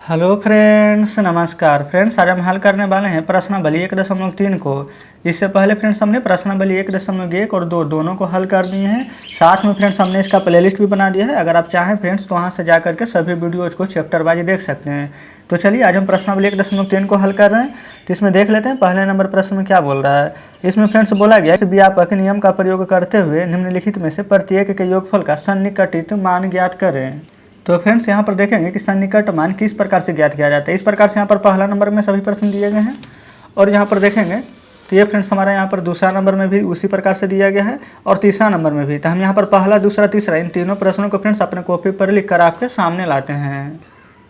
Hello friends, नमस्कार friends. आज हम हल करने वाले हैं प्रश्नावली 1.3 को। इससे पहले फ्रेंड्स हमने प्रश्नावली 1.1 और 2 दोनों को हल कर दिए हैं। साथ में फ्रेंड्स हमने इसका प्लेलिस्ट भी बना दिया है। अगर आप चाहें फ्रेंड्स तो वहां से जा करके सभी वीडियोज़ को चैप्टर वाइज देख सकते हैं। तो चलिए आज हम प्रश्नावली 1.3 को हल कर रहे हैं। तो इसमें देख लेते हैं पहले नंबर प्रश्न में क्या बोल रहा है। इसमें फ्रेंड्स बोला गया इस व्यापक नियम का प्रयोग करते हुए निम्नलिखित में से प्रत्येक के योगफल का सन्निकटित मान ज्ञात करें। तो फ्रेंड्स यहाँ पर देखेंगे कि सन्निकट मान किस प्रकार से ज्ञात किया जाता है। इस प्रकार से यहाँ पर पहला नंबर में सभी प्रश्न दिए गए हैं और यहाँ पर देखेंगे तो ये फ्रेंड्स हमारा यहाँ पर दूसरा नंबर में भी उसी प्रकार से दिया गया है और तीसरा नंबर में भी। तो हम यहाँ पर पहला, दूसरा, तीसरा इन तीनों प्रश्नों को फ्रेंड्स अपने कॉपी पर लिख कर आपके सामने लाते हैं।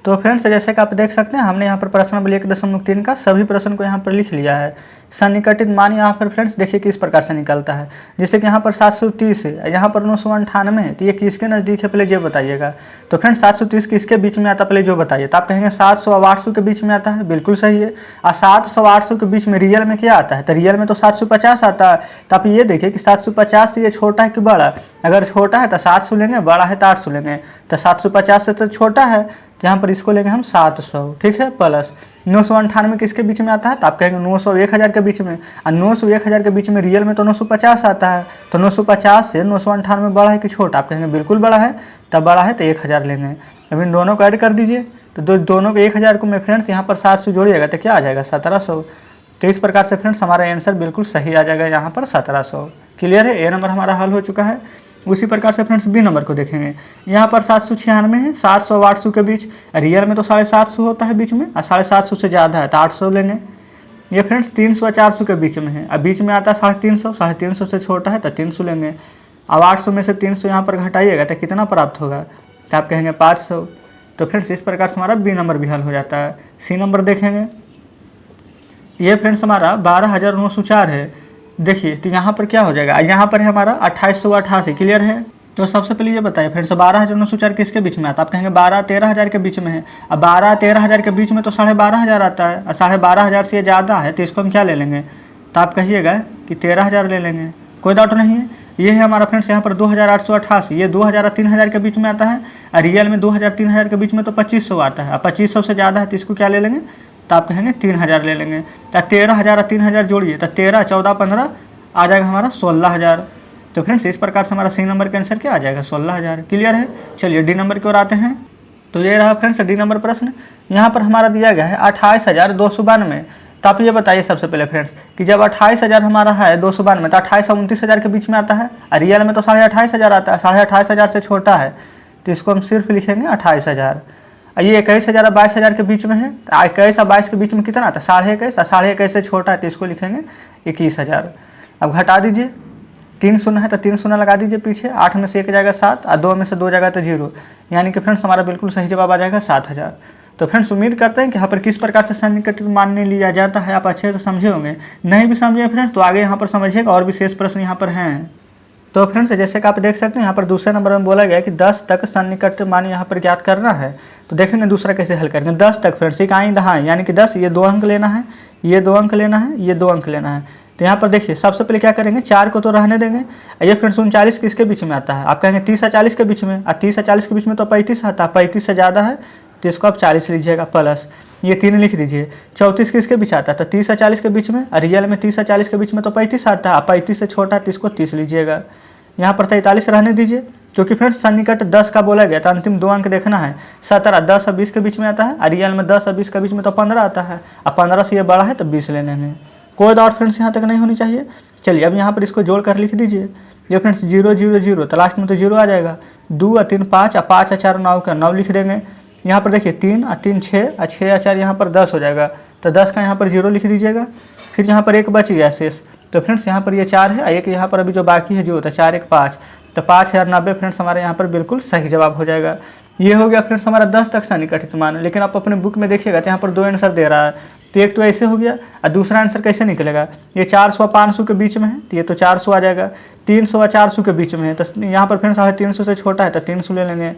तो फ्रेंड्स जैसे कि आप देख सकते हैं हमने यहाँ पर प्रश्नावली 1.3 का सभी प्रश्न को यहाँ पर लिख लिया है। सन्निकटित मान यहाँ पर फ्रेंड्स देखिए किस प्रकार से निकलता है। जैसे कि यहाँ पर 730 है, यहाँ पर 998 है, तो ये किसके नज़दीक है पहले ये बताइएगा। तो फ्रेंड्स 730 किसके बीच में आता है पहले जो बताइए। तो आप कहेंगे 700 और 800 के बीच में आता है, बिल्कुल सही है। और 700 और 800 के बीच में रियल में क्या आता है, तो रियल में तो 750 आता है। तो आप ये देखिए कि 750 से ये छोटा है कि बड़ा। अगर छोटा है तो 700 लेंगे, बड़ा है तो 800 लेंगे। तो 750 से तो छोटा है, तो यहाँ पर इसको लेंगे हम 700, ठीक है। प्लस 998 किसके बीच में आता है, तो आप कहेंगे 900 1000 के बीच में। और 900 1000 के बीच में रियल में तो 950 आता है। तो 950 से 998 बड़ा है कि छोटा, आप कहेंगे बिल्कुल बड़ा है। तब बड़ा है तो 1000 लेंगे। अब इन दोनों को ऐड कर दीजिए। तो दोनों को 1000 को में फ्रेंड्स यहाँ पर 700 जोड़िएगा तो क्या आ जाएगा 1700। तो इस प्रकार से फ्रेंड्स हमारा आंसर बिल्कुल सही आ जाएगा यहाँ पर 1700। क्लियर है, ए नंबर हमारा हल हो चुका है। उसी प्रकार से फ्रेंड्स बी नंबर को देखेंगे। यहाँ पर 796 है, 700 और 800 के बीच। रियल में तो 750 होता है बीच में, और 750 से ज़्यादा है तो 800 लेंगे। ये फ्रेंड्स 300 और 400 के बीच में है, अब बीच में आता है 350, 350 से छोटा है तो 300 लेंगे। अब 800 में से 300 यहाँ पर घटाइएगा तो कितना प्राप्त होगा, तो आप कहेंगे 500। तो फ्रेंड्स इस प्रकार से हमारा बी नंबर भी हल हो जाता है। सी नंबर देखेंगे, ये फ्रेंड्स हमारा 12904 है। देखिए तो यहाँ पर क्या हो जाएगा, यहाँ पर है हमारा 2888। क्लियर है। तो सबसे पहले ये बताइए फ्रेंड्स 12904 किसके बीच में आता है। आप कहेंगे 12-13 के बीच में है। अब 12-13 के बीच में तो 12,500 आता है, और 12,500 से ज़्यादा है तो इसको हम क्या ले लेंगे, तो आप कहिएगा कि 13,000 ले लेंगे। कोई डाउट नहीं है। ये है हमारा फ्रेंड्स यहाँ पर 2888, ये 2000 और 3000 के बीच में आता है। और रियल में 2000-3000 के बीच में तो 2500 आता है। अब 2500 से ज़्यादा है तो इसको क्या ले लेंगे, तो आप कहेंगे 3000 ले लेंगे। तो 13,000 और 3000 जोड़िए तो 13, 14, 15 आ जाएगा हमारा 16,000। तो फ्रेंड्स इस प्रकार से हमारा सी नंबर का आंसर क्या आ जाएगा 16,000। क्लियर है। चलिए डी नंबर की ओर आते हैं। तो ये रहा फ्रेंड्स डी नंबर प्रश्न। यहाँ पर हमारा दिया गया है 28,292। तो आप ये बताइए सबसे पहले फ्रेंड्स कि जब 28,000 हमारा है 292 तो 28 और 29,000 के बीच में आता है। और रियल में तो 28,500 आता है, 28,500 से छोटा है तो इसको हम सिर्फ लिखेंगे 28,000। ये 21,000 और 22,000 के बीच में है। 21 और 22 के बीच में कितना आता है 21,500, और 21,500 से छोटा है तो इसको लिखेंगे 21,000। अब घटा दीजिए, 3 शून्य है तो 3 शून्य लगा दीजिए पीछे। 8 में से 1 जाएगा 7 और 2 में से 2 जाएगा तो 0, यानी कि फ्रेंड्स हमारा बिल्कुल सही जवाब आ जाएगा 7,000। तो फ्रेंड्स उम्मीद करते हैं कि यहाँ पर किस प्रकार से सन्निकटित मान लिया जाता है आप अच्छे से समझे होंगे। नहीं भी समझे फ्रेंड्स तो आगे यहाँ पर समझिएगा, और भी शेष प्रश्न यहाँ पर हैं। तो फ्रेंड्स जैसे कि आप देख सकते हैं यहाँ पर दूसरे नंबर में बोला गया कि 10 तक सन्निकट मान यहाँ पर ज्ञात करना है। तो देखेंगे दूसरा कैसे हल करेंगे। 10 तक फ्रेंड्स एक आई दहाई, यानी कि 10 ये 2 अंक लेना है, ये 2 अंक लेना है, ये 2 अंक लेना है। तो यहाँ पर देखिए सबसे पहले क्या करेंगे, 4 को तो रहने देंगे। ये फ्रेंड्स 39 किसके बीच में आता है, आप कहेंगे 30 और 40 के बीच में। और 30 और 40 के बीच में तो 35 आता है, 35 से ज़्यादा है तो इसको आप 40 लीजिएगा। प्लस ये 3 लिख दीजिए। 34 किसके बीच आता है, तो 30 और 40 के बीच में। और रियल में 30 और 40 के बीच में तो 35 आता है, 35 से छोटा है तो इसको 30 लीजिएगा। यहाँ पर 43 रहने दीजिए, क्योंकि फ्रेंड्स सन्निकट 10 का बोला गया तो अंतिम 2 अंक देखना है। 17 10 और 20 के बीच में आता है। और रियल में 10 और 20 के बीच में तो 15 आता है, और 15 से ये बड़ा है तो 20 ले लेंगे। कोई डाउट फ्रेंड्स यहाँ तक नहीं होनी चाहिए। चलिए अब यहाँ पर इसको जोड़ कर लिख दीजिए। ये फ्रेंड्स 0 0 0 तो लास्ट में तो 0 आ जाएगा। 2 और 3 5 और 5 और 4 9 का 9 लिख देंगे। यहाँ पर देखिए 3 और 3 6 और 6 और 4 यहाँ पर 10 हो जाएगा। तो 10 का यहाँ पर 0 लिख दीजिएगा। फिर यहाँ पर 1 बच गया शेष। तो फ्रेंड्स यहाँ पर ये 4 है, एक यहाँ पर अभी जो बाकी है जो होता है 4 1 5, तो 5090 फ्रेंड्स हमारे यहाँ पर बिल्कुल सही जवाब हो जाएगा। ये हो गया फ्रेंड्स हमारा 10 तक सन्निकटित मान। लेकिन आप अपने बुक में देखिएगा तो यहाँ पर 2 आंसर दे रहा है। तो एक तो ऐसे हो गया, और दूसरा आंसर कैसे निकलेगा, ये 400 और 500 के बीच में है तो ये तो 400 आ जाएगा। 300 और 400 के बीच में है तो यहाँ पर फ्रेंड्स 350 से छोटा है तो 300 ले लेंगे।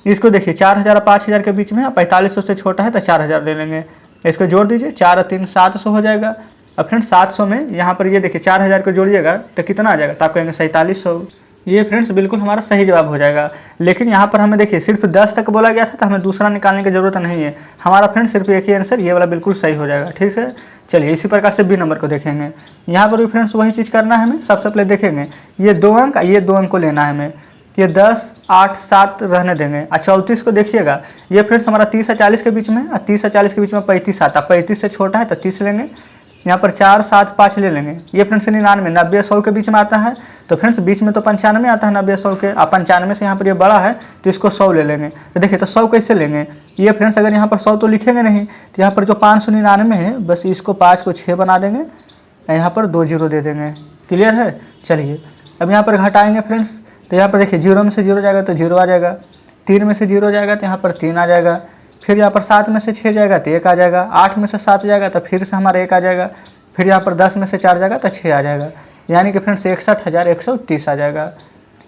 इसको देखिए 4,000 और 5,000 के बीच में, 4500 से छोटा है तो 4,000 ले लेंगे। इसको जोड़ दीजिए, 4 और 3 700 हो जाएगा। अब फ्रेंड्स 700 में यहाँ पर ये देखिए 4,000 को जोड़िएगा तो कितना आ जाएगा, तो आप कहेंगे 4700। ये फ्रेंड्स बिल्कुल हमारा सही जवाब हो जाएगा। लेकिन यहाँ पर हमें देखिए सिर्फ 10 तक बोला गया था, तो हमें दूसरा निकालने की ज़रूरत नहीं है। हमारा फ्रेंड्स सिर्फ एक ही आंसर ये वाला बिल्कुल सही हो जाएगा। ठीक है, चलिए इसी प्रकार से बी नंबर को देखेंगे। यहाँ पर भी फ्रेंड्स वही चीज़ करना है हमें। सबसे पहले देखेंगे ये 2 अंक, ये 2 अंक को लेना है हमें। ये 10, 8, 7 रहने देंगे। और 34 को देखिएगा, ये फ्रेंड्स हमारा 30 और 40 के बीच में, और 30 और 40 के बीच में 35 आता है। 35 से छोटा है तो 30 लेंगे। यहाँ पर 4, 7, 5 ले लेंगे। ये फ्रेंड्स 99, 90 100 के बीच में आता है। तो फ्रेंड्स बीच में तो 95 आता है 90 100 के। अब 95 से यहाँ पर ये बड़ा है तो इसको 100 ले लेंगे। तो देखिए तो 100 कैसे लेंगे, ये फ्रेंड्स अगर यहाँ पर 100 तो लिखेंगे नहीं, तो यहाँ पर जो 599 है बस इसको 5 को 6 बना देंगे, यहाँ पर 2 जीरो दे देंगे। क्लियर है। चलिए अब यहाँ पर घटाएंगे फ्रेंड्स, तो यहाँ पर देखिए 0 में से 0 जाएगा तो 0 आ जाएगा। 3 में से 0 जाएगा तो यहाँ पर 3 आ जाएगा। फिर यहाँ पर 7 में से 6 जाएगा तो 1 आ जाएगा। 8 में से 7 जाएगा तो फिर से हमारा 1 आ जाएगा। फिर यहाँ पर 10 में से 4 जाएगा तो 6 आ जाएगा। यानी कि फ्रेंड्स 61,130 आ जाएगा।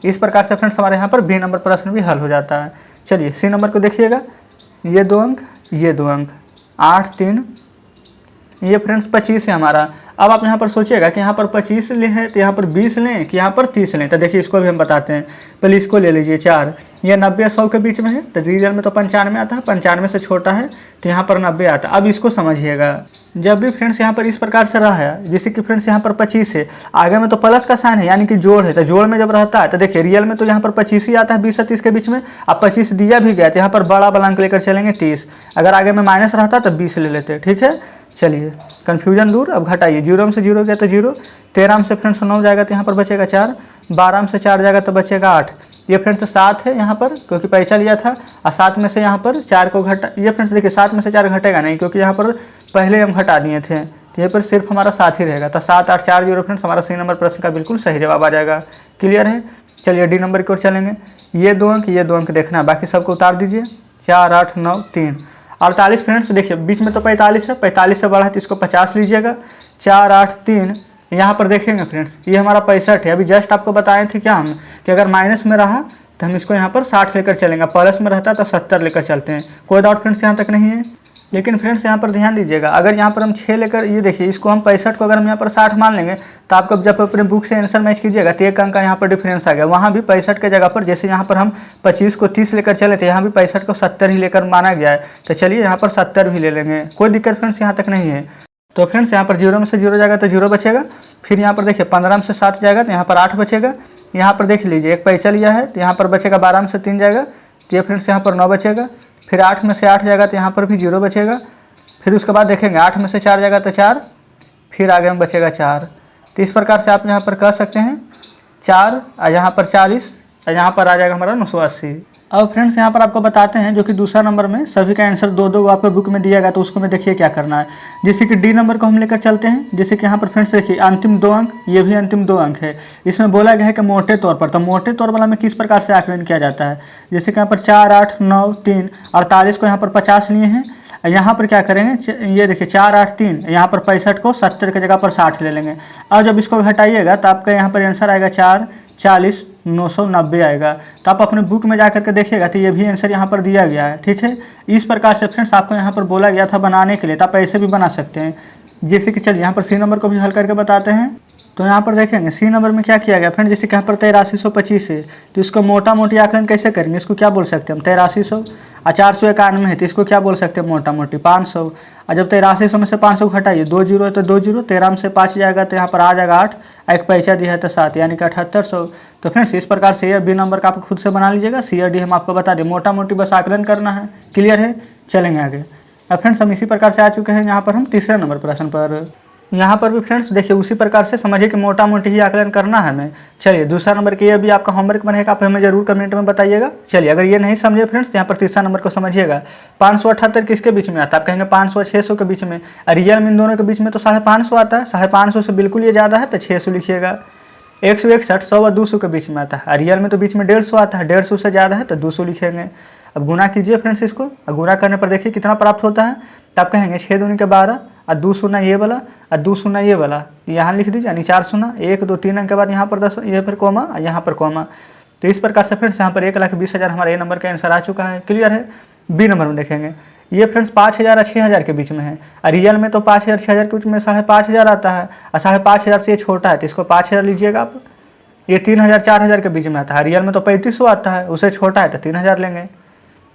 इस प्रकार से फ्रेंड्स हमारे यहाँ पर बी नंबर प्रश्न भी हल हो जाता है। चलिए सी नंबर को देखिएगा, ये 2 अंक, ये 2 अंक, 8, 3, ये फ्रेंड्स 25 है हमारा। अब आप यहाँ पर सोचिएगा कि यहाँ पर 25 लें तो यहाँ पर 20 लें कि यहाँ पर 30 लें। तो देखिए इसको भी हम बताते हैं। पहले इसको ले लीजिए 4, ये 90 100 के बीच में है, तो रियल में तो 95 आता है, 95 से छोटा है तो यहाँ पर 90 आता है। अब इसको समझिएगा, जब भी फ्रेंड्स यहाँ पर इस प्रकार से रहा है, जैसे कि फ्रेंड्स यहाँ पर 25 है, आगे में तो प्लस का साइन है यानी कि जोड़ है, तो जोड़ में जब रहता है तो देखिए रियल में तो यहाँ पर 25 ही आता है 20 से 30 के बीच में। अब 25 दिया भी गया तो यहाँ पर बड़ा वाला अंक लेकर चलेंगे 30। अगर आगे में माइनस रहता तो 20 ले लेते। ठीक है, चलिए कन्फ्यूजन दूर। अब घटाइए, 0 में से 0 गया तो 0, 13 में से फ्रेंड्स 9 जाएगा तो यहाँ पर बचेगा 4, 12 में से 4 जाएगा तो बचेगा 8। ये फ्रेंड्स 7 है यहाँ पर क्योंकि पैसा लिया था, और 7 में से यहाँ पर 4 को घटा, ये फ्रेंड्स देखिए 7 में से 4 घटेगा नहीं क्योंकि यहाँ पर पहले हम घटा दिए थे, तो यहाँ पर सिर्फ हमारा 7 ही रहेगा। तो 7, 8, 4, 0 फ्रेंड्स हमारा सी नंबर प्रश्न का बिल्कुल सही जवाब आ जाएगा। क्लियर है। चलिए डी नंबर की ओर चलेंगे। ये 2 अंक, ये 2 अंक देखना है, बाकी सबको उतार दीजिए। 4, 8, 9, 3, 48 फ्रेंड्स देखिए बीच में तो 45 है, 45 से बड़ा है तो इसको 50 लीजिएगा। 4, 8, 3, यहाँ पर देखेंगे फ्रेंड्स ये हमारा 65 है। अभी जस्ट आपको बताए थे क्या हम कि अगर माइनस में रहा तो हम इसको यहाँ पर 60 लेकर चलेंगे, प्लस में रहता तो 70 लेकर चलते हैं। कोई डाउट फ्रेंड्स यहाँ तक नहीं है। लेकिन फ्रेंड्स यहाँ पर ध्यान दीजिएगा, अगर यहाँ पर हम 6 लेकर, ये देखिए इसको हम 65 को अगर हम यहाँ पर 60 मान लेंगे तो आपको जब अपने बुक से आंसर मैच कीजिएगा तो 1 अंक का यहाँ पर डिफरेंस आ गया। वहाँ भी 65 के जगह पर, जैसे यहाँ पर हम 25 को 30 लेकर चले थे, यहाँ भी 65 को 70 ही लेकर माना गया है। तो चलिए यहाँ पर 70 भी ले लेंगे, कोई दिक्कत फ्रेंड्स यहाँ तक नहीं है। तो फ्रेंड्स यहाँ पर 0 में से 0 जाएगा तो 0 बचेगा। फिर यहाँ पर देखिए 15 में से 7 जाएगा तो यहाँ पर 8 बचेगा। यहाँ पर देख लीजिए एक पैसा लिया है तो यहाँ पर बचेगा। 12 में से 3 जाएगा तो ये फ्रेंड्स यहाँ पर 9 बचेगा। फिर 8 में से 8 जाएगा तो यहाँ पर भी 0 बचेगा। फिर उसके बाद देखेंगे 8 में से 4 जाएगा तो 4, फिर आगे में बचेगा 4। तो इस प्रकार से आप यहाँ पर कह सकते हैं 4 और यहाँ पर 40 और यहाँ पर आ जाएगा हमारा 980। अब फ्रेंड्स यहाँ पर आपको बताते हैं जो कि दूसरा नंबर में सभी का आंसर 2-2 आपके बुक में दिया गया, तो उसको में देखिए क्या करना है। जैसे कि डी नंबर को हम लेकर चलते हैं। जैसे कि यहाँ पर फ्रेंड्स देखिए अंतिम 2 अंक, ये भी अंतिम 2 अंक है। इसमें बोला गया है कि मोटे तौर पर, तो मोटे तौर वाला में किस प्रकार से आकलन किया जाता है। जैसे कि यहाँ पर 4, 8, 9, 3, 48 को यहाँ पर 50 लिए हैं। यहाँ पर क्या करेंगे, ये देखिए 4, 8, 3, यहाँ पर 65 को 70 की जगह पर 60 ले लेंगे। और जब इसको घटाइएगा तो आपका यहाँ पर आंसर आएगा 4, 40, 990 आएगा। तो आप अपने बुक में जा करके देखिएगा तो ये भी आंसर यहाँ पर दिया गया है। ठीक है, इस प्रकार से फ्रेंड्स आपको यहाँ पर बोला गया था बनाने के लिए, तो आप ऐसे भी बना सकते हैं। जैसे कि चलिए यहाँ पर सी नंबर को भी हल करके बताते हैं। तो यहाँ पर देखेंगे सी नंबर में क्या किया गया फ्रेंड, जैसे कि यहाँ पर 8325 है तो इसको मोटा मोटी आकलन कैसे करेंगे, इसको क्या बोल सकते हैं हम 8300। और 491 है तो इसको क्या बोल सकते हैं मोटा मोटी 500। और जब 8300 में से 500 घटाइए 2 जीरो है तो 2 जीरो, 13 में से 5 जाएगा तो यहाँ पर आ जाएगा 8, एक पैसा दिया है तो 7, यानी कि 7800। तो फ्रेंड्स इस प्रकार से ये बी नंबर का आप खुद से बना लीजिएगा। सी और डी हम आपको बता दें, मोटा मोटी बस आकलन करना है। क्लियर है, चलेंगे आगे। अब फ्रेंड्स हम इसी प्रकार से आ चुके हैं यहाँ पर हम तीसरे नंबर प्रश्न पर। यहाँ पर भी फ्रेंड्स देखिए उसी प्रकार से समझिए कि मोटा मोटी ही आकलन करना है हमें। चलिए दूसरा नंबर के ये भी आपका होमवर्क बनेगा, आप हमें जरूर कमेंट में बताइएगा। चलिए अगर ये नहीं समझे फ्रेंड्स तो यहाँ पर तीसरा नंबर को समझिएगा। 578 किसके बीच में आता है, आप कहेंगे 500 600 के बीच में। रियल में इन दोनों के बीच में तो 550 आता है, 550 से बिल्कुल ये ज़्यादा है तो 600 लिखिएगा। 161 100 और 200 के बीच में आता है। रियल में तो बीच में 150 आता है, 150 से ज़्यादा है तो 200 लिखेंगे। अब गुना कीजिए फ्रेंड्स इसको, और गुना करने पर देखिए कितना प्राप्त होता है। तो आप कहेंगे 6 दूनी के 12 और 2 शून्य ये वाला और 2 शून्य ये वाला, यहाँ लिख दीजिए, यानी 4 शून्य, 1 2 3 अंक के बाद यहाँ पर 10, ये फिर कोमा और यहाँ पर कोमा। तो इस प्रकार से फ्रेंड्स यहाँ पर 1,20,000 हमारा ए नंबर का आंसर आ चुका है। क्लियर है। बी नंबर में देखेंगे ये फ्रेंड्स 5000 और 6000 के बीच में है। और रियल में तो 5000 6000 के बीच में 5500 आता है, और 5500 से ये छोटा है तो इसको 5000 लीजिएगा आप। ये 3000 4000 के बीच में आता है, रियल में तो 3500 आता है, उससे छोटा है तो 3000 लेंगे।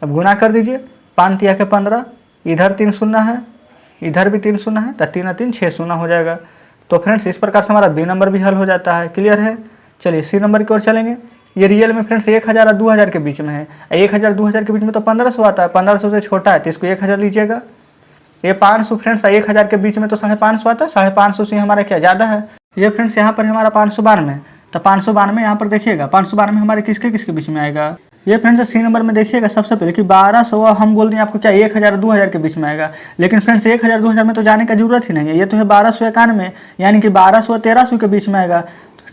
अब गुना कर दीजिए, 5 तिया के 15, इधर 3 शून्य है, इधर भी 3 शून्य है, तो 3 और 3 6 शून्य हो जाएगा। तो फ्रेंड्स इस प्रकार से हमारा बी नंबर भी हल हो जाता है। क्लियर है। चलिए सी नंबर की ओर चलेंगे। ये रियल में फ्रेंड्स 1000 और 2000 के बीच में है। 1000 2000 के बीच में तो 1500 आता है, 1500 से छोटा है तो इसको 1000 लीजिएगा। ये 500 फ्रेंड्स 1000 के बीच में तो 550 आता है, 550 से हमारा क्या ज़्यादा है। ये फ्रेंड्स यहाँ पर हमारा 592, तो 592 यहाँ पर देखिएगा, 592 हमारे किसके किसके बीच में आएगा। ये फ्रेंड्स सी नंबर में देखिएगा सबसे पहले कि 1200 हम बोल दें आपको क्या 1000 2000 के बीच में आएगा, लेकिन फ्रेंड्स 1000 2000 में तो जाने का जरूरत ही नहीं है, ये तो है 1291, यानी कि 1200 1300 के बीच में आएगा।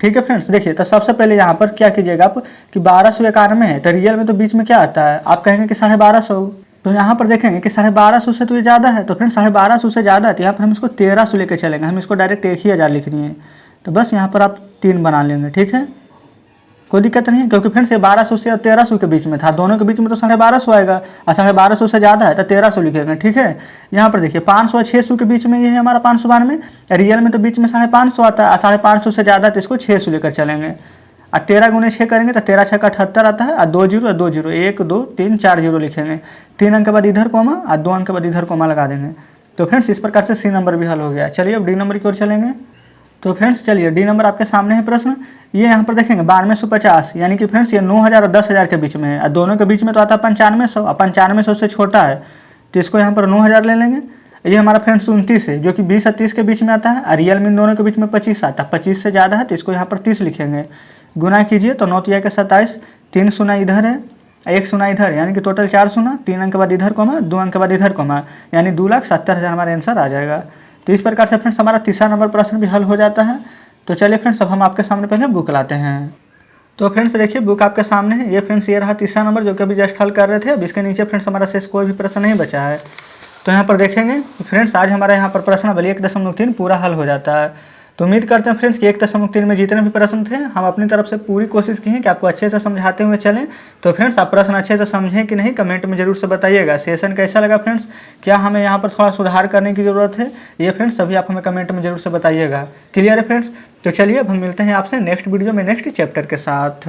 ठीक है फ्रेंड्स, देखिए तो सबसे पहले यहाँ पर क्या कीजिएगा आप कि 1291 है तो रियल में तो बीच में क्या आता है, आप कहेंगे कि 1250, तो यहाँ पर देखेंगे कि 1250 से तो ये ज़्यादा है, तो फ्रेंड्स 1250 से ज़्यादा है तो यहाँ पर हम इसको 1300 लेके चलेंगे, हम इसको डायरेक्ट 1000 लिखनी है, तो बस यहाँ पर आप 3 बना लेंगे। ठीक है, कोई दिक्कत नहीं है, क्योंकि फ्रेंड्स ये 1200 से 1300 के बीच में था, दोनों के बीच में तो 1250 आएगा और 1250 से ज़्यादा है तो 1300 लिखेंगे। ठीक है, यहाँ पर देखिए 500 और 600 के बीच में ये है हमारा 592, रियल में तो बीच में 550 आता है और 550 से ज़्यादा है तो इसको 600 लेकर चलेंगे। और 13 गुने 6 करेंगे तो 13 6 का 78 आता है, और 2 0 2 0 1 2 3 4 0 लिखेंगे, 3 अंक के बाद इधर कोमा और 2 अंक के बाद इधर कोमा लगा देंगे। तो फ्रेंड्स इस प्रकार से सी नंबर भी हल हो गया। चलिए अब डी नंबर की ओर चलेंगे। तो फ्रेंड्स चलिए डी नंबर आपके सामने है प्रश्न। ये यहाँ पर देखेंगे 9250, यानी कि फ्रेंड्स ये 9000 और 10000 के बीच में है, और दोनों के बीच में तो आता है 9500, और 9500 से छोटा है तो इसको यहाँ पर 9000 ले लेंगे। ये हमारा फ्रेंड्स 29 है जो कि 20 और 30 के बीच में आता है, और रियल में दोनों के बीच में 25 आता है, 25 से ज़्यादा है तो इसको यहाँ पर 30 लिखेंगे। गुना कीजिए तो 9 तिया के 27, 3 शून्य इधर है, 1 शून्य इधर, यानी कि टोटल 4 शून्य, 3 अंक के बाद इधर कोमा, 2 अंक के बाद इधर कोमा, यानी 2,70,000 हमारा आंसर आ जाएगा। तो इस प्रकार से फ्रेंड्स हमारा तीसरा नंबर प्रश्न भी हल हो जाता है। तो चलिए फ्रेंड्स अब हम आपके सामने पहले बुक लाते हैं। तो फ्रेंड्स देखिए बुक आपके सामने है। ये फ्रेंड्स ये रहा तीसरा नंबर जो कि अभी जस्ट हल कर रहे थे। अब इसके नीचे फ्रेंड्स हमारा शेष कोई भी प्रश्न नहीं बचा है। तो यहाँ पर देखेंगे फ्रेंड्स आज हमारा यहाँ पर प्रश्नावली 1.3 पूरा हल हो जाता है। तो उम्मीद करते हैं फ्रेंड्स कि 1.3 में जितने भी प्रश्न थे हम अपनी तरफ से पूरी कोशिश की है कि आपको अच्छे से समझाते हुए चलें। तो फ्रेंड्स आप प्रश्न अच्छे से समझें कि नहीं कमेंट में जरूर से बताइएगा। सेशन कैसा लगा फ्रेंड्स, क्या हमें यहाँ पर थोड़ा सुधार करने की ज़रूरत है, ये फ्रेंड्स सभी आप हमें कमेंट में जरूर से बताइएगा। क्लियर है फ्रेंड्स। तो चलिए अब हम मिलते हैं आपसे नेक्स्ट वीडियो में नेक्स्ट चैप्टर के साथ।